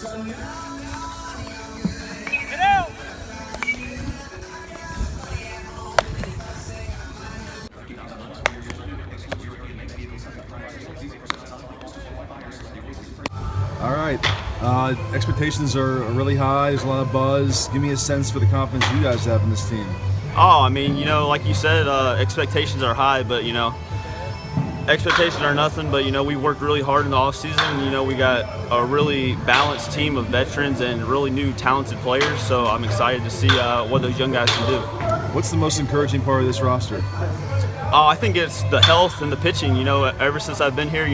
All right. Expectations are really high. There's a lot of buzz. Give me a sense for the confidence you guys have in this team. Oh, I mean, like you said, expectations are high, but, expectations are nothing, but, we worked really hard in the offseason. We got a really balanced team of veterans and really new talented players, so I'm excited to see what those young guys can do. What's the most encouraging part of this roster? I think it's the health and the pitching. Ever since I've been here,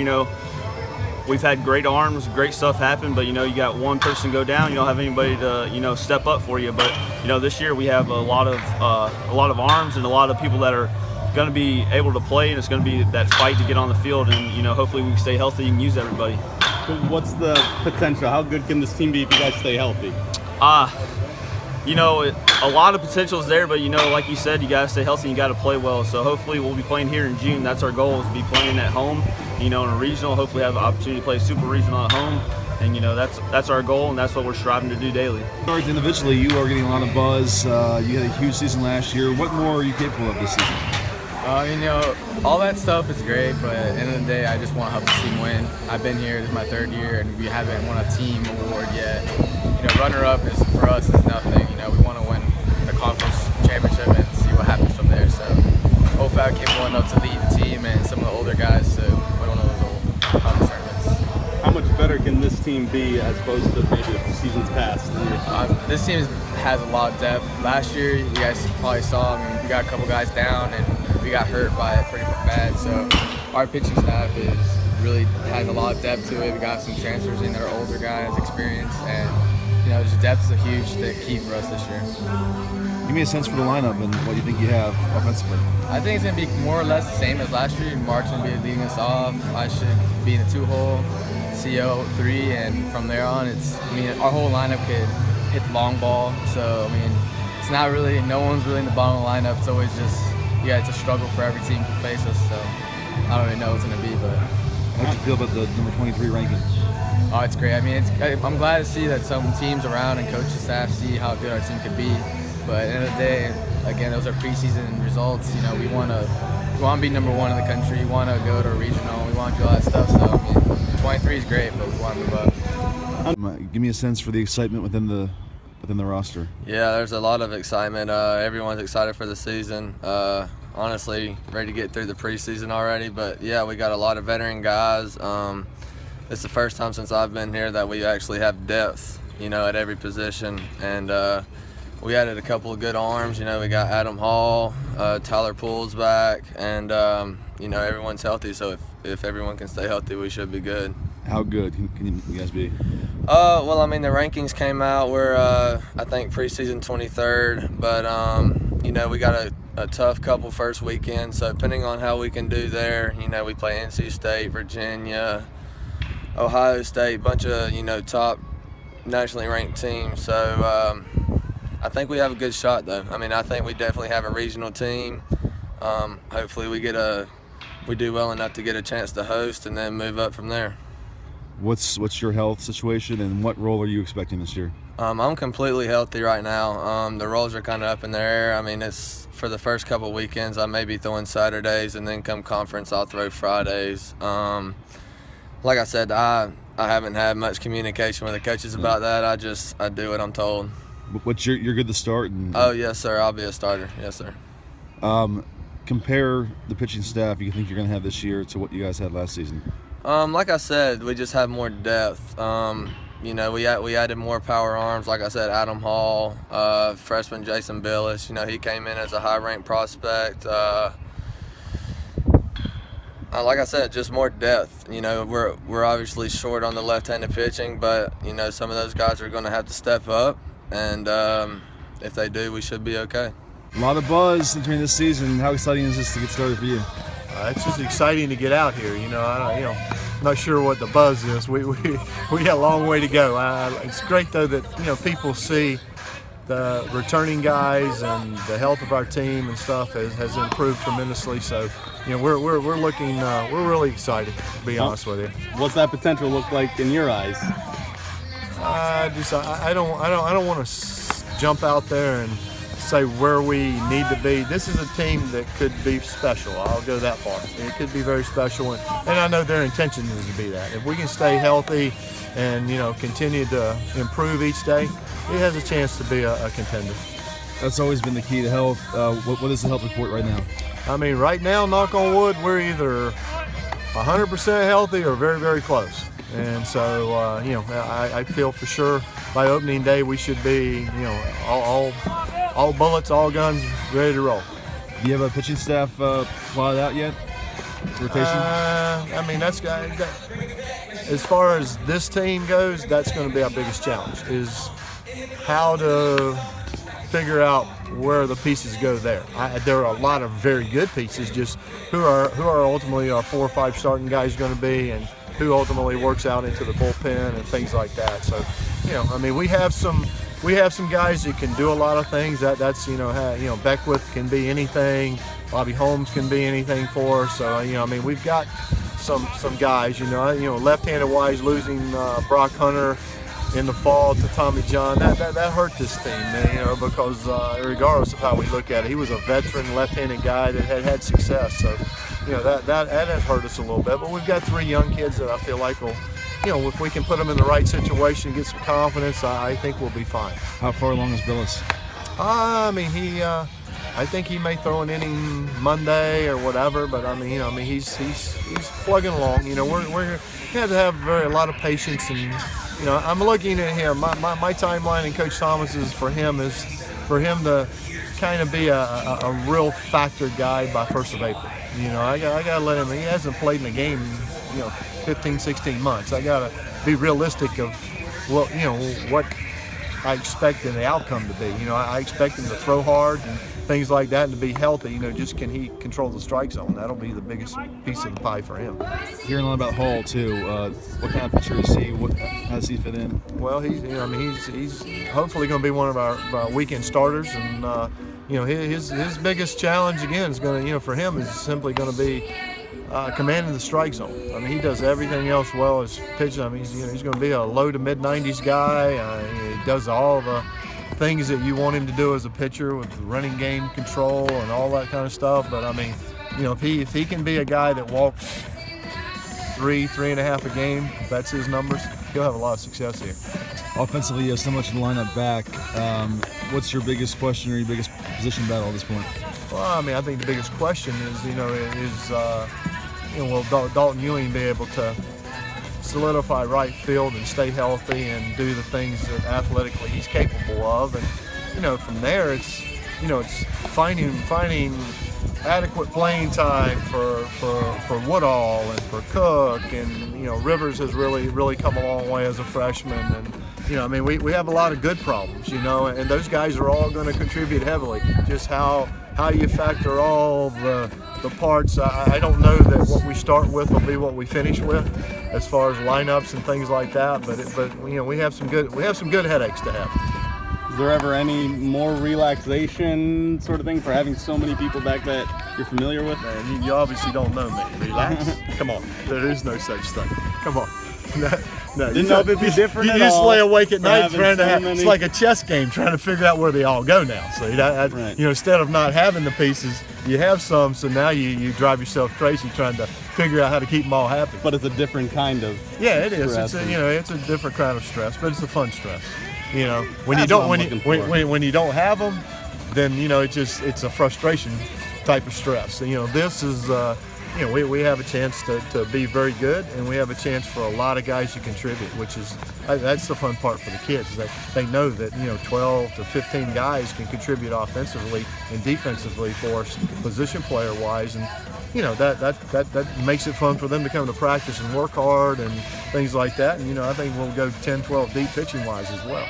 we've had great arms, great stuff happen, but you got one person go down, you don't have anybody to step up for you. But this year we have a lot of arms and a lot of people that are going to be able to play, and it's going to be that fight to get on the field, and hopefully we can stay healthy and use everybody. What's the potential? How good can this team be if you guys stay healthy? A lot of potential is there, but like you said, you got to stay healthy and you got to play well. So hopefully we'll be playing here in June. That's our goal, is to be playing at home. In a regional, hopefully have an opportunity to play super regional at home, and that's our goal, and that's what we're striving to do daily. Individually, you are getting a lot of buzz. You had a huge season last year. What more are you capable of this season? All that stuff is great, but at the end of the day, I just want to help the team win. I've been here, this is my 3rd year, and we haven't won a team award yet. Runner-up is, for us, is nothing. We want to win the conference championship and see what happens from there. So hopefully I keep going up to lead the team and some of the older guys to win one of those old conference tournaments. How much better can this team be as opposed to maybe the seasons past? This team has a lot of depth. Last year, you guys probably saw, we got a couple guys down and we got hurt by it pretty bad. So our pitching staff really has a lot of depth to it. We got some transfers in that are older guys, experience, and just depth is a huge key for us this year. Give me a sense for the lineup and what you think you have offensively. I think it's going to be more or less the same as last year. Mark's going to be leading us off. I should be in the 2-hole, CO 3, and from there on, our whole lineup could hit the long ball. So, it's not really, no one's really in the bottom of the lineup. It's always just, it's a struggle for every team to face us. So, I don't really know what it's going to be, but. How do you feel about the number 23 ranking? Oh, it's great. I'm glad to see that some teams around and coaching staff see how good our team could be. But at the end of the day, again, those are preseason results. We want to be number 1 in the country. We want to go to a regional. We want to do all that stuff. So 23 is great, but we want to move up. Give me a sense for the excitement within the roster. Yeah, there's a lot of excitement. Everyone's excited for the season. Honestly, ready to get through the preseason already. But yeah, we got a lot of veteran guys. It's the first time since I've been here that we actually have depth, at every position. And we added a couple of good arms. We got Adam Hall, Tyler Poole's back, and, everyone's healthy. So if everyone can stay healthy, we should be good. How good can you guys be? Well, the rankings came out. We're, I think, preseason 23rd. But, we got a tough couple first weekends. So depending on how we can do there, we play NC State, Virginia, Ohio State, bunch of, top nationally ranked teams. So I think we have a good shot, though. I think we definitely have a regional team. Hopefully we do well enough to get a chance to host and then move up from there. What's your health situation, and what role are you expecting this year? I'm completely healthy right now. The roles are kind of up in the air. It's for the first couple weekends, I may be throwing Saturdays, and then come conference, I'll throw Fridays. Like I said, I haven't had much communication with the coaches about that. I do what I'm told. But you're good to start? Oh, yes, sir. I'll be a starter. Yes, sir. Compare the pitching staff you think you're going to have this year to what you guys had last season. Like I said, we just have more depth. We added more power arms. Like I said, Adam Hall, freshman Jason Billis. He came in as a high-ranked prospect. Like I said, just more depth. We're obviously short on the left-handed pitching, but some of those guys are going to have to step up, and if they do, we should be okay. A lot of buzz entering this season. How exciting is this to get started for you? It's just exciting to get out here. I'm not sure what the buzz is. We got a long way to go. It's great though that people see the returning guys and the health of our team and stuff has improved tremendously. So, we're looking, we're really excited, to be honest with you. What's that potential look like in your eyes? I don't want to jump out there and say where we need to be. This is a team that could be special. I'll go that far. It could be very special, and I know their intention is to be that. If we can stay healthy and continue to improve each day, it has a chance to be a contender. That's always been the key to health. What is the health report right now? I mean, right now, knock on wood, we're either 100% healthy or very, very close. And so, I feel for sure by opening day we should be, all bullets, all guns, ready to roll. Do you have a pitching staff plotted out yet? Rotation? I mean, as far as this team goes, that's going to be our biggest challenge, is how to figure out where the pieces go there. There are a lot of very good pieces, just who are ultimately our 4 or 5 starting guys going to be, and who ultimately works out into the bullpen and things like that. So, we have some guys that can do a lot of things. That's Beckwith can be anything. Bobby Holmes can be anything for us. So we've got some guys. Left-handed wise, losing Brock Hunter in the fall to Tommy John, that hurt this team, because regardless of how we look at it, he was a veteran left-handed guy that had success. So, that has hurt us a little bit. But we've got 3 young kids that I feel like will, if we can put them in the right situation, get some confidence, I think we'll be fine. How far along is Billis? I think he may throw an inning Monday or whatever, but he's plugging along. We have to have a lot of patience, and I'm looking at him. My timeline and Coach Thomas's for him to kind of be a real factor guy by 1st of April. I gotta let him. He hasn't played in a game, 15, 16 months. I gotta be realistic of what I expect the outcome to be. I expect him to throw hard and things like that, and to be healthy. Just can he control the strike zone? That'll be the biggest piece of the pie for him. Hearing a lot about Hall too. What kind of pitcher is he? How does he fit in? Well, he's hopefully going to be one of our weekend starters, and his biggest challenge again is going to for him is simply going to be commanding the strike zone. He does everything else well as pitching. He's going to be a low to mid 90s guy. He does all the things that you want him to do as a pitcher with running game control and all that kind of stuff. But if he can be a guy that walks 3.5 a game, if that's his numbers, he'll have a lot of success here. Offensively, you have so much in the lineup back. What's your biggest question or your biggest position battle at this point? Well, I think the biggest question is will Dalton Ewing be able to solidify right field and stay healthy and do the things that athletically he's capable of, and from there it's finding adequate playing time for Woodall and for Cook, and Rivers has really come a long way as a freshman, and we have a lot of good problems, and those guys are all going to contribute heavily. Just how you factor all the parts, I don't know that what we start with will be what we finish with, as far as lineups and things like that. But we have some good headaches to have. Is there ever any more relaxation sort of thing for having so many people back that you're familiar with? Man, you obviously don't know me. Relax? Come on, there is no such thing. Come on. No, Didn't know if it'd be different You at just all lay awake at night having trying to so have. many- It's like a chess game, trying to figure out where they all go now. So Right. instead of not having the pieces, you have some. So now you drive yourself crazy trying to figure out how to keep them all happy. But it's a different kind of. Yeah, it is. stress. It's a different kind of stress, but it's a fun stress. When you That's what don't I'm looking for. when you don't have them, then it's a frustration type of stress. This is we have a chance to be very good, and we have a chance for a lot of guys to contribute, which is that's the fun part for the kids. They know that 12 to 15 guys can contribute offensively and defensively for us, position player wise, and that makes it fun for them to come to practice and work hard and things like that. And I think we'll go 10, 12 deep pitching wise as well.